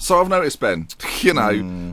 So I've noticed, Ben,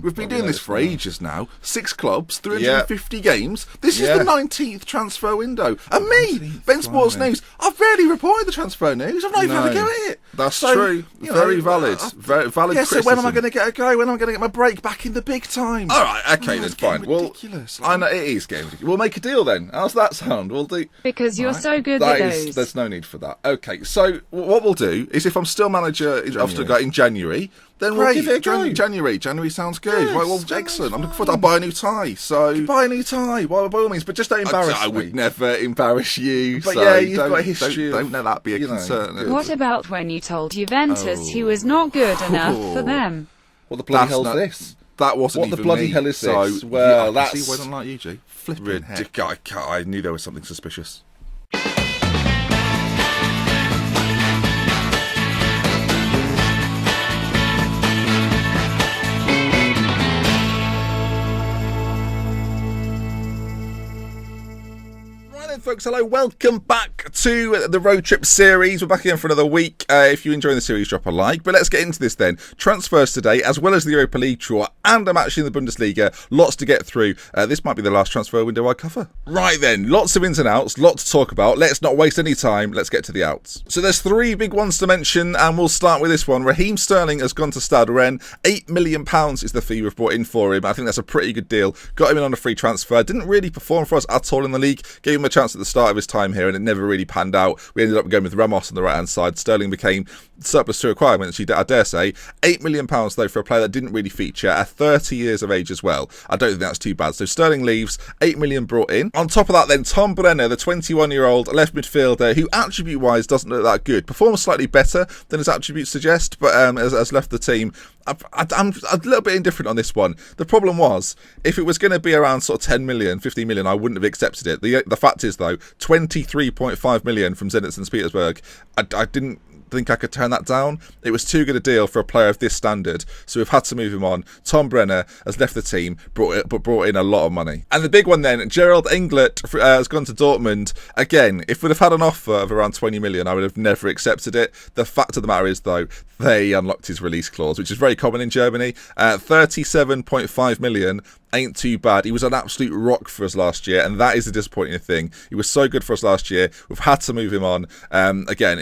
we've been doing this for ages now. 6 clubs, 350 games. This is the 19th transfer window. And me, Ben Sports News, I've barely reported the transfer news. I've not even had a go at it. That's true. Very valid. Very valid criticism. So when am I going to get a go? When am I going to get my break back in the big time? All right, okay, then fine. Ridiculous. I know, it is getting ridiculous. We'll make a deal then. How's that sound? We'll do... Because you're so good with those. There's no need for that. Okay, so what we'll do is if I'm still manager in January, then we'll give it a go. January sounds good. Yes, right, well, excellent. I'm looking forward to I'll buy a new tie. So buy a new tie, by all means, but just don't embarrass me. I would never embarrass you. But so yeah, you've got a history. Don't let that be a concern. What about when you told Juventus he was not good enough for them? What the bloody hell's this? That wasn't what even the bloody me. hell is this? So, well, that's... that's... See why I don't like you, G. Flipping heck. I knew there was something suspicious. Folks, hello, welcome back to the Road Trip series. We're back again for another week. If you're enjoying the series, drop a like. But let's get into this then. Transfers today, as well as the Europa League draw, and I'm actually in the Bundesliga. Lots to get through. This might be the last transfer window I cover. Right then, lots of ins and outs, lots to talk about. Let's not waste any time. Let's get to the outs. So there's 3 big ones to mention, and we'll start with this one. Raheem Sterling has gone to Stade Rennes. £8 million is the fee we've brought in for him. I think that's a pretty good deal. Got him in on a free transfer. Didn't really perform for us at all in the league. Gave him a chance at the start of his time here, and it never really panned out. We ended up going with Ramos on the right hand side. Sterling became surplus to requirements, I dare say. £8 million though for a player that didn't really feature at 30 years of age as well. I don't think that's too bad. So Sterling leaves, £8 million brought in. On top of that then, Tom Brenner, the 21-year-old left midfielder who attribute wise doesn't look that good, performs slightly better than his attributes suggest, but has left the team. I'm a little bit indifferent on this one. The problem was, if it was going to be around sort of 10 million, 15 million, I wouldn't have accepted it. The fact is, though, 23.5 million from Zenit St. Petersburg, I didn't think I could turn that down. It was too good a deal for a player of this standard, so we've had to move him on. Tom Brenner has left the team, brought in a lot of money. And the big one then, Gerald Englert has gone to Dortmund. Again, if we'd have had an offer of around 20 million, I would have never accepted it. The fact of the matter is, though, they unlocked his release clause, which is very common in Germany. 37.5 million ain't too bad. He was an absolute rock for us last year, and that is the disappointing thing. He was so good for us last year. We've had to move him on. Again,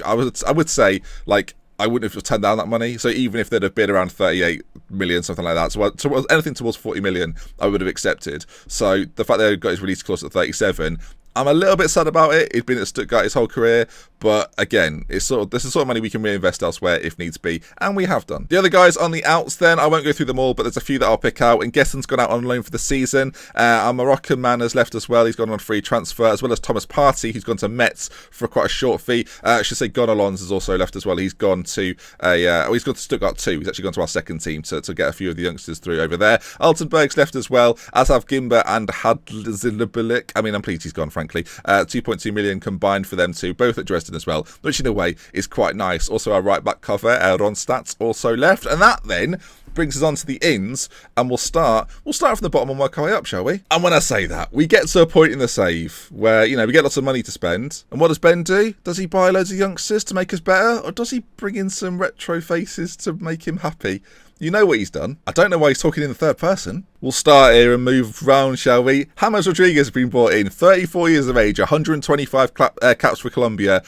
I would say, like, I wouldn't have turned down that money. So even if they'd have bid around 38 million, something like that, so anything towards 40 million, I would have accepted. So the fact they got his release clause at 37, I'm a little bit sad about it. He's been at Stuttgart his whole career, but again, this is the sort of money we can reinvest elsewhere if needs be, and we have done. The other guys on the outs then, I won't go through them all, but there's a few that I'll pick out. And Gessen's gone out on loan for the season. Our Moroccan man has left as well. He's gone on free transfer, as well as Thomas Partey, who's gone to Metz for quite a short fee. I should say Gonalons has also left as well. He's gone to he's gone to Stuttgart too. He's actually gone to our second team to get a few of the youngsters through over there. Altenberg's left as well, as have Gimba and Hadlzilabilik. I mean, I'm pleased he's gone, frankly. 2.2 million combined for them two, both at Dresden as well, which in a way is quite nice. Also, our right back cover, Ronstadt, also left. And that then brings us on to the ins, and we'll start from the bottom and work our way up, shall we? And when I say that, we get to a point in the save where, we get lots of money to spend. And what does Ben do? Does he buy loads of youngsters to make us better? Or does he bring in some retro faces to make him happy? You know what he's done. I don't know why he's talking in the third person. We'll start here and move round, shall we? James Rodriguez has been brought in, 34 years of age, 125 caps for Colombia.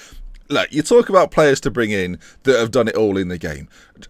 Look, you talk about players to bring in that have done it all in the game.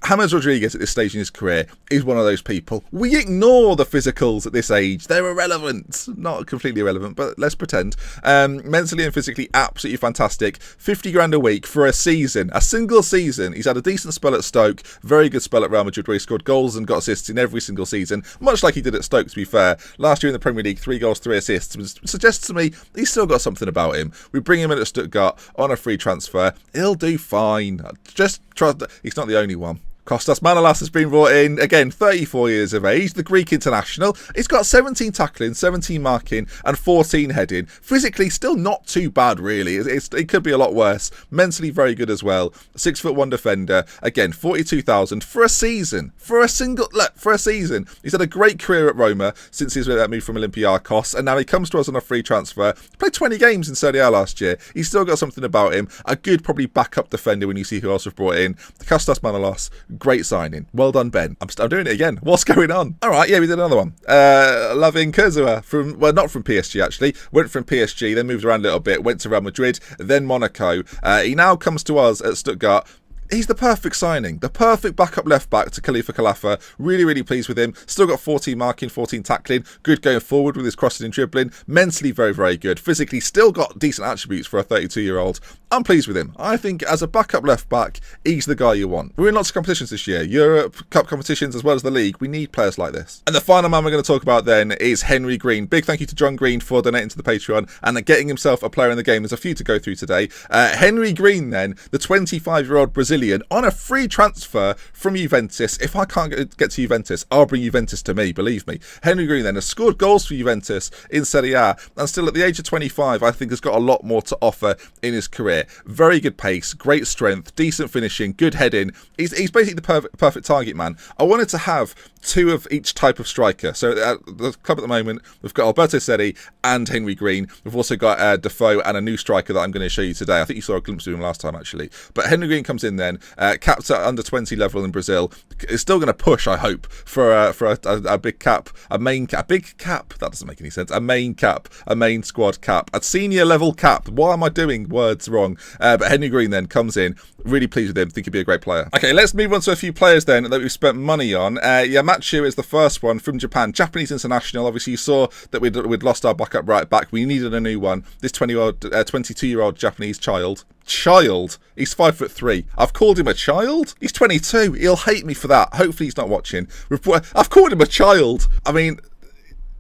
James Rodriguez at this stage in his career is one of those people. We ignore the physicals at this age. They're irrelevant. Not completely irrelevant, but let's pretend. Mentally and physically absolutely fantastic. 50 grand a week for a season. A single season. He's had a decent spell at Stoke. Very good spell at Real Madrid where he scored goals and got assists in every single season. Much like he did at Stoke, to be fair. Last year in the Premier League, 3 goals, 3 assists. Which suggests to me he's still got something about him. We bring him in at Stuttgart on a free transfer. He'll do fine. Just trust. He's not the only one. Kostas Manolas has been brought in, again, 34 years of age, the Greek international. He's got 17 tackling, 17 marking and 14 heading. Physically, still not too bad, really. It could be a lot worse. Mentally, very good as well. 6'1" defender. Again, 42,000 for a season. For a season. He's had a great career at Roma since he's moved from Olympiacos, and now he comes to us on a free transfer. He played 20 games in Serie A last year. He's still got something about him. A good, probably backup defender when you see who else we've brought in. Kostas Manolas. Great signing. Well done, Ben. I'm doing it again. What's going on? All right, yeah, we did another one. Lavin Kurzawa not from PSG actually. Went from PSG, then moved around a little bit. Went to Real Madrid, then Monaco. He now comes to us at Stuttgart. He's the perfect signing, the perfect backup left back to Khalifa Khalifa. Really, really pleased with him. Still got 14 marking, 14 tackling. Good going forward with his crossing and dribbling. Mentally very, very good. Physically still got decent attributes for a 32-year-old. I'm pleased with him. I think as a backup left back, he's the guy you want. We're in lots of competitions this year. Europe, Cup competitions as well as the league. We need players like this. And the final man we're going to talk about then is Henry Green. Big thank you to John Green for donating to the Patreon and getting himself a player in the game. There's a few to go through today. Henry Green then, the 25-year-old Brazilian, on a free transfer from Juventus. If I can't get to Juventus, I'll bring Juventus to me, believe me. Henry Green then has scored goals for Juventus in Serie A, and still at the age of 25, I think has got a lot more to offer in his career. Very good pace, great strength, decent finishing, good heading. He's basically the perfect target man. I wanted to have two of each type of striker. So at the club at the moment, we've got Alberto Seri and Henry Green. We've also got Defoe and a new striker that I'm going to show you today. I think you saw a glimpse of him last time, actually. But Henry Green comes in then, capped at under 20 level in Brazil. Is still going to push, I hope, for a big cap, a big cap. That doesn't make any sense. A main cap, a main squad cap, a senior level cap. Why am I doing words wrong? But Henry Green then comes in. Really pleased with him. Think he'd be a great player. Okay, let's move on to a few players then that we've spent money on. Yamachu is the first one from Japan. Japanese international. Obviously, you saw that we'd lost our backup right back. We needed a new one. This 22-year-old Japanese child. He's 5'3". I've called him a child. He's 22. He'll hate me for that. Hopefully he's not watching. I've called him a child. I mean,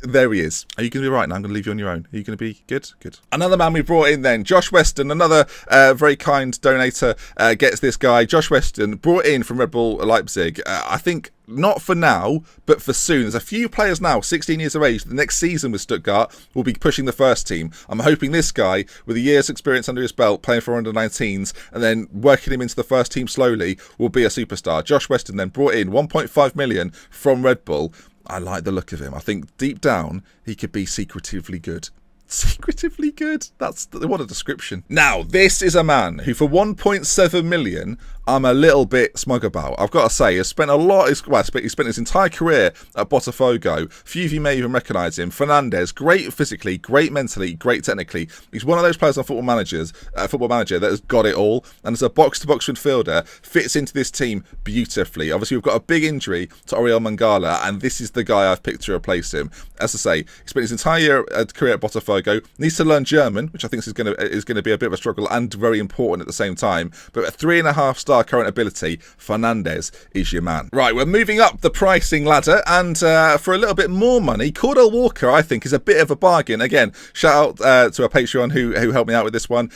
there he is. Are you going to be right now? I'm going to leave you on your own. Are you going to be good? Good. Another man we brought in then, Josh Weston, another very kind donator, gets this guy. Josh Weston, brought in from Red Bull Leipzig. I think not for now, but for soon. There's a few players now, 16 years of age. The next season with Stuttgart will be pushing the first team. I'm hoping this guy, with a year's experience under his belt, playing for under-19s, and then working him into the first team slowly, will be a superstar. Josh Weston then brought in 1.5 million from Red Bull. I like the look of him. I think deep down, he could be secretively good. Secretively good? What a description. Now, this is a man who, for 1.7 million, I'm a little bit smug about. I've got to say, he spent his entire career at Botafogo. Few of you may even recognise him. Fernandes, great physically, great mentally, great technically. He's one of those players on Football Manager that has got it all, and as a box-to-box midfielder, fits into this team beautifully. Obviously, we've got a big injury to Oriol Mangala, and this is the guy I've picked to replace him. As I say, he spent his entire career at Botafogo. Needs to learn German, which I think is going to be a bit of a struggle and very important at the same time. But at 3.5-star current ability, Fernandes is your man. Right, we're moving up the pricing ladder, and for a little bit more money, Cordell Walker, I think, is a bit of a bargain. Again, shout out to a Patreon who helped me out with this one.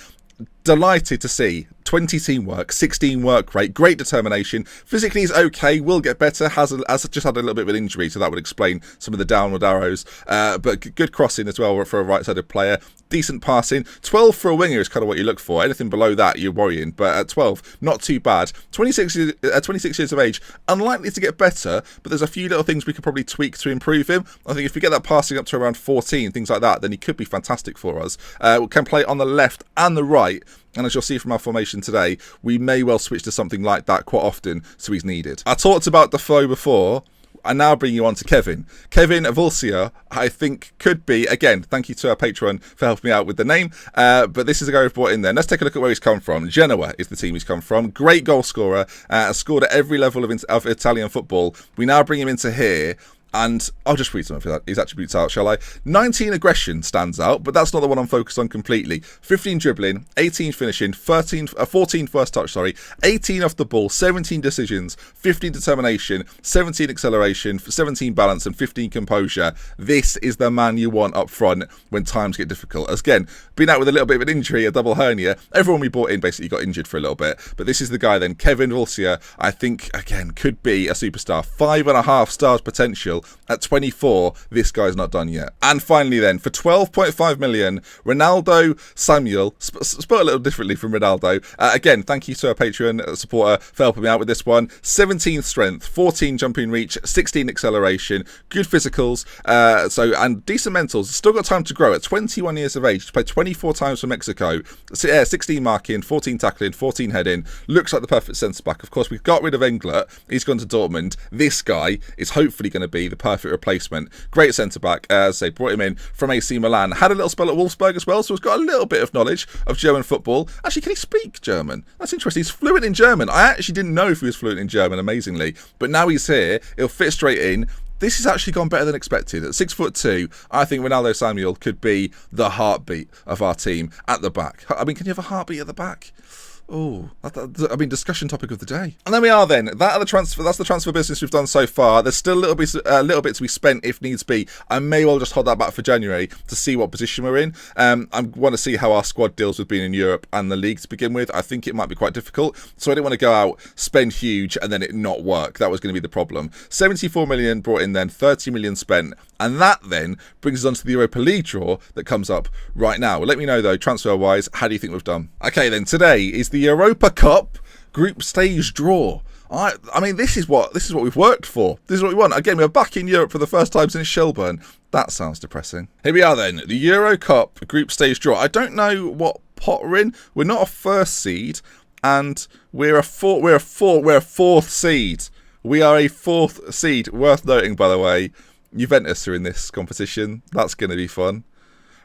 Delighted to see 20 teamwork, 16 work rate, great determination. Physically he's okay, will get better, has just had a little bit of an injury, so that would explain some of the downward arrows. But good crossing as well for a right-sided player. Decent passing. 12 for a winger is kind of what you look for. Anything below that, you're worrying. But at 12, not too bad. 26 years of age, unlikely to get better, but there's a few little things we could probably tweak to improve him. I think if we get that passing up to around 14, things like that, then he could be fantastic for us. We can play on the left and the right. And as you'll see from our formation today, we may well switch to something like that quite often, so he's needed. I talked about Defoe before. I now bring you on to Kevin. Kevin Vulcia, I think, could be, again, thank you to our Patreon for helping me out with the name, but this is a guy we've brought in there. Let's take a look at where he's come from. Genoa is the team he's come from. Great goal scorer, scored at every level of Italian football. We now bring him into here. And I'll just read some of his attributes out, shall I? 19 aggression stands out, but that's not the one I'm focused on completely. 15 dribbling, 18 finishing, 14 first touch, 18 off the ball, 17 decisions, 15 determination, 17 acceleration, 17 balance, and 15 composure. This is the man you want up front when times get difficult. Again, been out with a little bit of an injury, a double hernia. Everyone we brought in basically got injured for a little bit, but this is the guy then, Kevin Vulcia. I think, again, could be a superstar. 5.5 stars potential. Samuel at 24. This guy's not done yet. And finally then, for 12.5 million, Ronaldo Samuel, spelled a little differently from Ronaldo. Again, thank you to our Patreon supporter for helping me out with this one. 17 strength, 14 jumping reach, 16 acceleration, good physicals, and decent mentals. Still got time to grow. At 21 years of age, played 24 times for Mexico, 16 marking, 14 tackling, 14 heading. Looks like the perfect centre-back. Of course, we've got rid of Englert. He's gone to Dortmund. This guy is hopefully going to be the perfect replacement. Great centre-back. As they brought him in from AC Milan. Had a little spell at Wolfsburg as well, so he's got a little bit of knowledge of German football. Actually, can he speak German? That's interesting. He's fluent in German. I actually didn't know if he was fluent in German, amazingly. But now he's here. He'll fit straight in. This has actually gone better than expected. At 6'2", I think Ronaldo Samuel could be the heartbeat of our team at the back. I mean, can you have a heartbeat at the back? Oh, I mean, discussion topic of the day. And there we are then. That's the transfer business we've done so far. There's still a little bit to be spent if needs be. I may well just hold that back for January to see what position we're in. I want to see how our squad deals with being in Europe and the league to begin with. I think it might be quite difficult. So I didn't want to go out, spend huge, and then it not work. That was going to be the problem. 74 million brought in then, 30 million spent. And that then brings us on to the Europa League draw that comes up right now. Let me know, though, transfer-wise, how do you think we've done? Okay, then, today is the Europa Cup group stage draw. I mean, this is what we've worked for. This is what we want. Again, we're back in Europe for the first time since Shelburne. That sounds depressing. Here we are then, the Euro Cup group stage draw. I don't know what pot we're in. We're not a first seed, and we're a fourth seed. We are a fourth seed. Worth noting, by the way, Juventus are in this competition. That's going to be fun.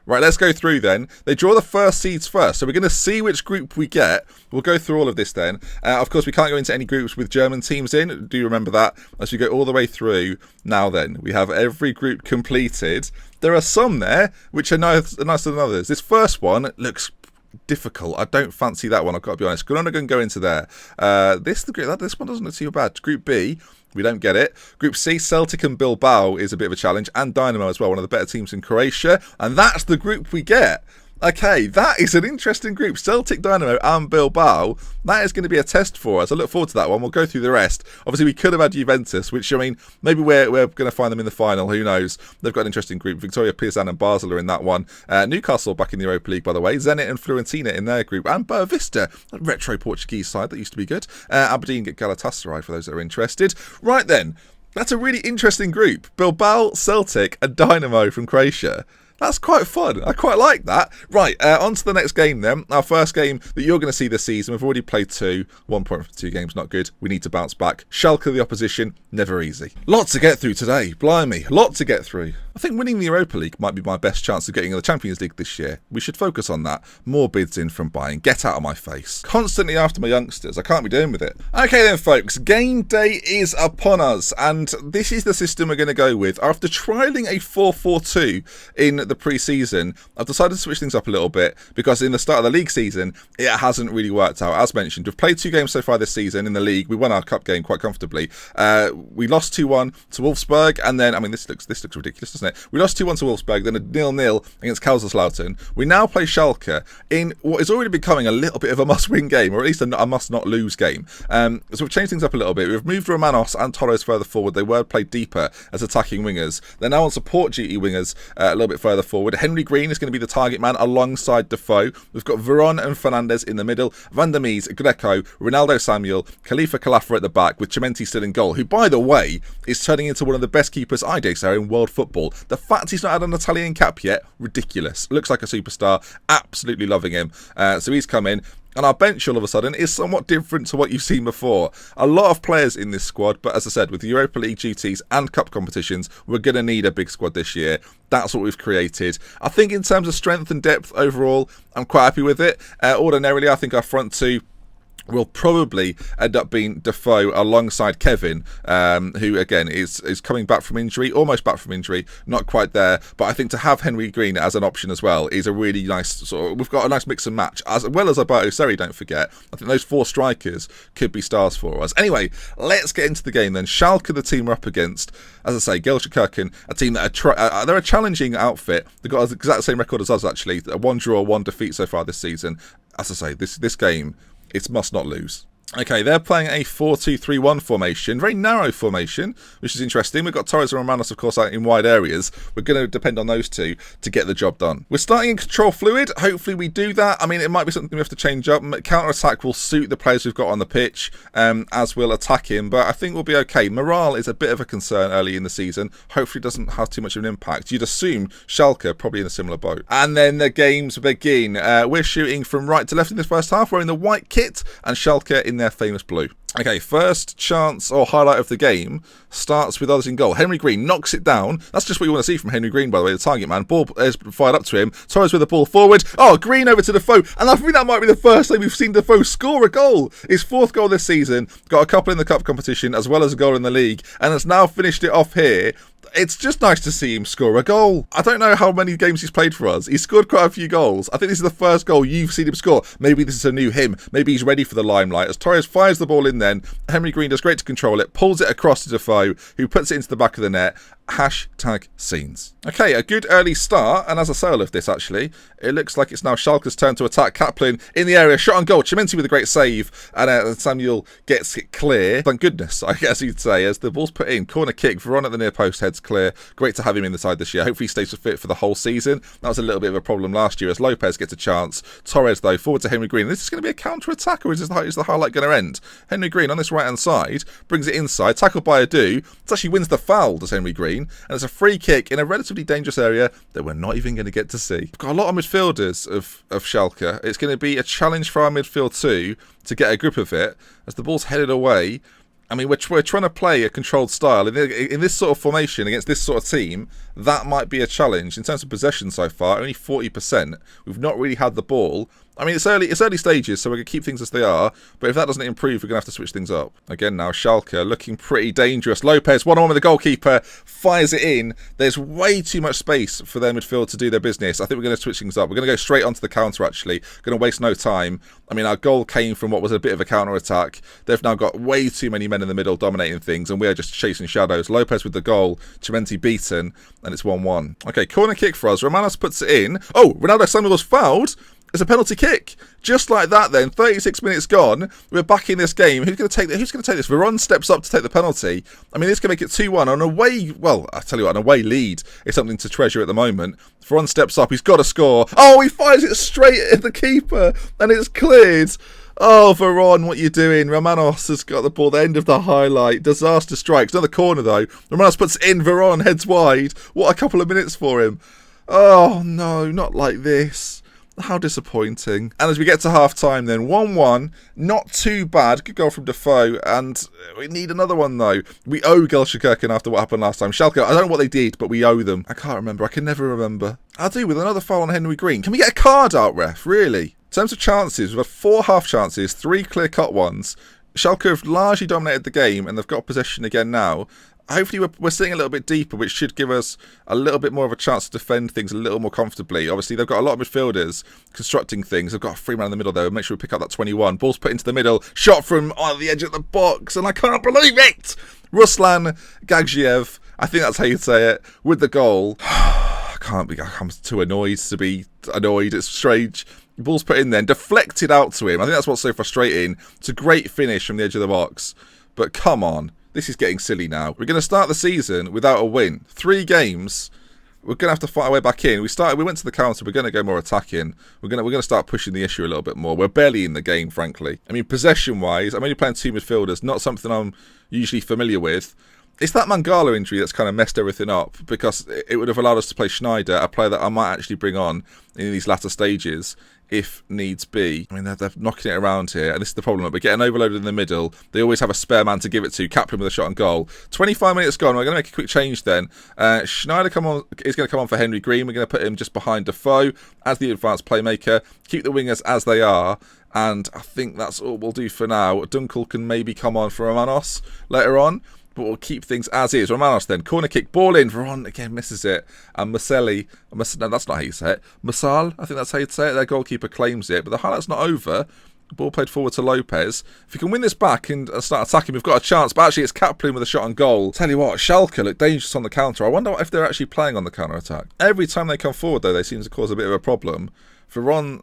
Right, let's go through then. They draw the first seeds first, so we're going to see which group we get. We'll go through all of this then. Of course, we can't go into any groups with German teams in. Do remember that as we go all the way through. Now then, we have every group completed. There are some there which are nicer than others. This first one looks difficult. I don't fancy that one, I've got to be honest. I'm not going to go into there. This one doesn't look too bad. Group B, we don't get it. Group C, Celtic and Bilbao is a bit of a challenge, and Dynamo as well, one of the better teams in Croatia, and that's the group we get. Okay, that is an interesting group. Celtic, Dynamo and Bilbao. That is going to be a test for us. I look forward to that one. We'll go through the rest. Obviously, we could have had Juventus, which, I mean, maybe we're going to find them in the final. Who knows? They've got an interesting group. Victoria Pilsen and Basel are in that one. Newcastle back in the Europa League, by the way. Zenit and Fiorentina in their group. And Boa Vista, a retro Portuguese side that used to be good. Aberdeen get Galatasaray for those that are interested. Right then, that's a really interesting group. Bilbao, Celtic and Dynamo from Croatia. That's quite fun. I quite like that. Right, on to the next game then. Our first game that you're going to see this season. We've already played 2. 1 point from 2 games, not good. We need to bounce back. Schalke, the opposition, never easy. Lot to get through today. Blimey, lot to get through. I think winning the Europa League might be my best chance of getting in the Champions League this year. We should focus on that. More bids in from buying. Get out of my face. Constantly after my youngsters. I can't be doing with it. Okay then, folks. Game day is upon us. And this is the system we're going to go with. After trialling a 4-4-2 in the pre-season, I've decided to switch things up a little bit because in the start of the league season, it hasn't really worked out. As mentioned, we've played 2 games so far this season in the league. We won our cup game quite comfortably. We lost 2-1 to Wolfsburg, and then, I mean, this looks ridiculous, doesn't it? We lost 2-1 to Wolfsburg, then a 0-0 against Kaiserslautern. We now play Schalke in what is already becoming a little bit of a must-win game, or at least a must-not-lose game. So we've changed things up a little bit. We've moved Romanos and Torres further forward. They were played deeper as attacking wingers. They're now on support duty wingers a little bit further forward. Henry Green is going to be the target man alongside Defoe. We've got Veron and Fernandez in the middle. Van der Mees, Greco, Ronaldo Samuel, Khalifa Khalifa at the back with Chimenti still in goal, who, by the way, is turning into one of the best keepers I dare say in world football. The fact he's not had an Italian cap yet, ridiculous. Looks like a superstar. Absolutely loving him. So he's come in. And our bench, all of a sudden, is somewhat different to what you've seen before. A lot of players in this squad, but as I said, with the Europa League duties and cup competitions, we're going to need a big squad this year. That's what we've created. I think in terms of strength and depth overall, I'm quite happy with it. Ordinarily, I think our front 2 will probably end up being Defoe alongside Kevin, who again is coming back from injury, almost back from injury, not quite there. But I think to have Henry Green as an option as well is a really nice sort of, we've got a nice mix and match, as well as Alberto Seri, don't forget. I think those 4 strikers could be stars for us. Anyway, let's get into the game then. Schalke, the team we're up against, as I say, Gelsenkirchen, a team that they're a challenging outfit. They've got the exact same record as us actually, 1 draw, 1 defeat so far this season. As I say, this game, it's must not lose. Okay, they're playing a 4-2-3-1 formation, very narrow formation, which is interesting. We've got Torres and Romanos, of course, out in wide areas. We're going to depend on those two to get the job done. We're starting in control fluid. Hopefully we do that. I mean, it might be something we have to change up. Counter-attack will suit the players we've got on the pitch, as we'll attack him, but I think we'll be okay. Morale is a bit of a concern early in the season. Hopefully it doesn't have too much of an impact. You'd assume Schalke probably in a similar boat. And then the games begin. We're shooting from right to left in this first half. We're in the white kit, and Schalke in their famous blue. Okay, first chance or highlight of the game starts with others in goal. Henry Green knocks it down. That's just what you want to see from Henry Green, by the way, the target man. Ball is fired up to him. Torres with the ball forward. Oh, Green over to Defoe. And I think that might be the first time we've seen Defoe score a goal. His 4th goal this season. Got a couple in the cup competition as well as a goal in the league. And has now finished it off here. It's just nice to see him score a goal. I don't know how many games he's played for us. He's scored quite a few goals. I think this is the first goal you've seen him score. Maybe this is a new him. Maybe he's ready for the limelight. As Torres fires the ball in then, Henry Green does great to control it, pulls it across to Defoe, who puts it into the back of the net. Hashtag scenes. Okay, a good early start, and as I say all of this actually, it looks like it's now Schalke's turn to attack. Kaplan in the area, shot on goal, Chimenti with a great save, and Samuel gets it clear. Thank goodness, I guess you'd say, as the ball's put in. Corner kick, Veron at the near post, heads clear. Great to have him in the side this year. Hopefully he stays fit for the whole season. That was a little bit of a problem last year as Lopez gets a chance. Torres though, forward to Henry Green. This is going to be a counter-attack, or is the highlight going to end? Henry Green on this right-hand side, brings it inside, tackled by Adu. It actually wins the foul, does Henry Green, and it's a free kick in a relatively dangerous area that we're not even going to get to see. We've got a lot of midfielders of Schalke. It's going to be a challenge for our midfield too to get a grip of it as the ball's headed away. I mean, we're trying to play a controlled style. In this sort of formation against this sort of team, that might be a challenge. In terms of possession so far, only 40%. We've not really had the ball. I mean, it's early stages, so we're going to keep things as they are. But if that doesn't improve, we're going to have to switch things up. Again now, Schalke looking pretty dangerous. Lopez, one-on-one with the goalkeeper, fires it in. There's way too much space for their midfield to do their business. I think we're going to switch things up. We're going to go straight onto the counter, actually. Going to waste no time. I mean, our goal came from what was a bit of a counter-attack. They've now got way too many men in the middle dominating things, and we're just chasing shadows. Lopez with the goal, Chimenti beaten, and it's 1-1. Okay, corner kick for us. Romanos puts it in. Oh, Ronaldo Samuel's fouled. It's a penalty kick. Just like that then, 36 minutes gone, we're back in this game. Who's going to take this? Veron steps up to take the penalty. I mean, this can make it 2-1. On I tell you what, an away lead is something to treasure at the moment. Veron steps up, he's got to score. Oh, he fires it straight at the keeper, and it's cleared. Oh, Veron, what you doing? Romanos has got the ball, the end of the highlight. Disaster strikes. Another corner, though. Romanos puts it in, Veron heads wide. What a couple of minutes for him. Oh, no, not like this. How disappointing. And as we get to half-time then, 1-1, not too bad. Good goal from Defoe, and we need another one though. We owe Gelsenkirchen after what happened last time. Schalke, I don't know what they did, but we owe them. I can't remember. I can never remember. I do, with another foul on Henry Green. Can we get a card out, ref? Really? In terms of chances, we've had 4 half chances, 3 clear-cut ones. Schalke have largely dominated the game, and they've got possession again now. Hopefully we're sitting a little bit deeper, which should give us a little bit more of a chance to defend things a little more comfortably. Obviously, they've got a lot of midfielders constructing things. They've got a free man in the middle, though. Make sure we pick up that 21. Ball's put into the middle. Shot from on the edge of the box, and I can't believe it! Ruslan Gagiev, I think that's how you say it, with the goal. I'm too annoyed to be annoyed. It's strange. The ball's put in then, deflected out to him. I think that's what's so frustrating. It's a great finish from the edge of the box. But come on. This is getting silly now. We're going to start the season without a win. 3 games. We're going to have to fight our way back in. We went to the counter. We're going to go more attacking. We're going to start pushing the issue a little bit more. We're barely in the game, frankly. I mean, possession-wise, I'm only playing 2 midfielders. Not something I'm usually familiar with. It's that Mangala injury that's kind of messed everything up, because it would have allowed us to play Schneider, a player that I might actually bring on in these latter stages if needs be. I mean, they're knocking it around here, and this is the problem. We're getting overloaded in the middle. They always have a spare man to give it to. Kaplan with a shot on goal. 25 minutes gone. We're going to make a quick change then. Schneider is going to come on for Henry Green. We're going to put him just behind Defoe as the advanced playmaker. Keep the wingers as they are. And I think that's all we'll do for now. Dunkel can maybe come on for Romanos later on, but we'll keep things as is. Romanos then, corner kick, ball in. Veron again misses it. And Maselli, no, that's not how you say it. Masal, I think that's how you'd say it. Their goalkeeper claims it, but the highlight's not over. Ball played forward to Lopez. If we can win this back and start attacking, we've got a chance. But actually, it's Kaplan with a shot on goal. Tell you what, Schalke look dangerous on the counter. I wonder if they're actually playing on the counter-attack. Every time they come forward, though, they seem to cause a bit of a problem. Veron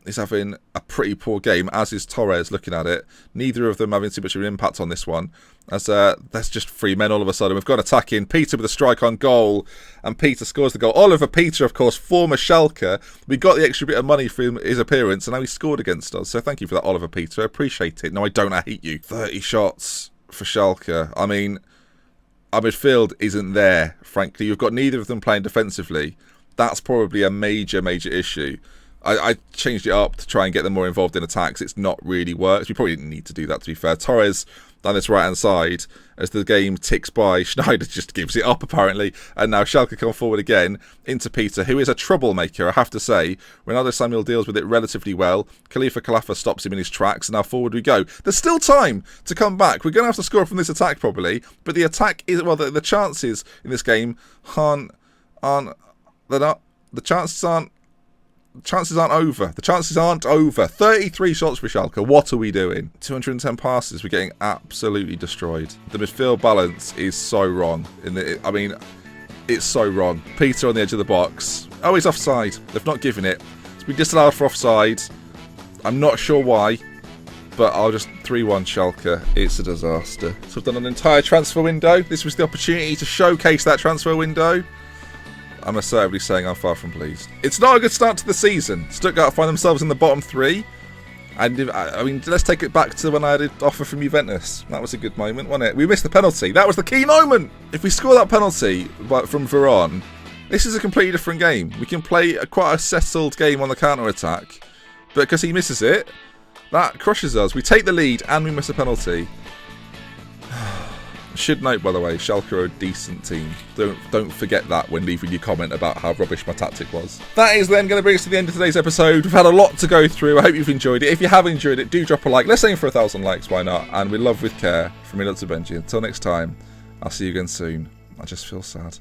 is having a pretty poor game, as is Torres, looking at it. Neither of them having too much of an impact on this one. As there's just 3 men all of a sudden. We've got attacking. Peter with a strike on goal, and Peter scores the goal. Oliver Peter, of course, former Schalke. We got the extra bit of money for his appearance, and now he scored against us. So thank you for that, Oliver Peter. I appreciate it. No, I don't. I hate you. 30 shots for Schalke. I mean, our midfield isn't there, frankly. You've got neither of them playing defensively. That's probably a major, major issue. I changed it up to try and get them more involved in attacks. It's not really worked. We probably didn't need to do that, to be fair. Torres down this right-hand side, as the game ticks by, Schneider just gives it up, apparently. And now Schalke come forward again into Peter, who is a troublemaker, I have to say. Ronaldo Samuel deals with it relatively well. Khalifa Khalifa stops him in his tracks, and now forward we go. There's still time to come back. We're going to have to score from this attack, probably. But the attack is, well, the chances in this game aren't over. The chances aren't over. 33 shots for Schalke. What are we doing? 210 passes. We're getting absolutely destroyed. The midfield balance is so wrong. It's so wrong. Peter on the edge of the box. Oh, he's offside. They've not given it. It's been disallowed for offside. I'm not sure why, but I'll just 3-1 Schalke. It's a disaster. So I've done an entire transfer window. This was the opportunity to showcase that transfer window. I'm assertively saying I'm far from pleased. It's not a good start to the season. Stuttgart find themselves in the bottom 3. And, let's take it back to when I had an offer from Juventus. That was a good moment, wasn't it? We missed the penalty. That was the key moment. If we score that penalty from Veron, this is a completely different game. We can play quite a settled game on the counter-attack. But because he misses it, that crushes us. We take the lead and we miss a penalty. Should note, by the way, Schalke are a decent team. Don't forget that when leaving your comment about how rubbish my tactic was. That is then going to bring us to the end of today's episode. We've had a lot to go through. I hope you've enjoyed it. If you have enjoyed it, do drop a like. Let's aim for 1,000 likes, why not? And we love with care. From me, to Benji. Until next time, I'll see you again soon. I just feel sad.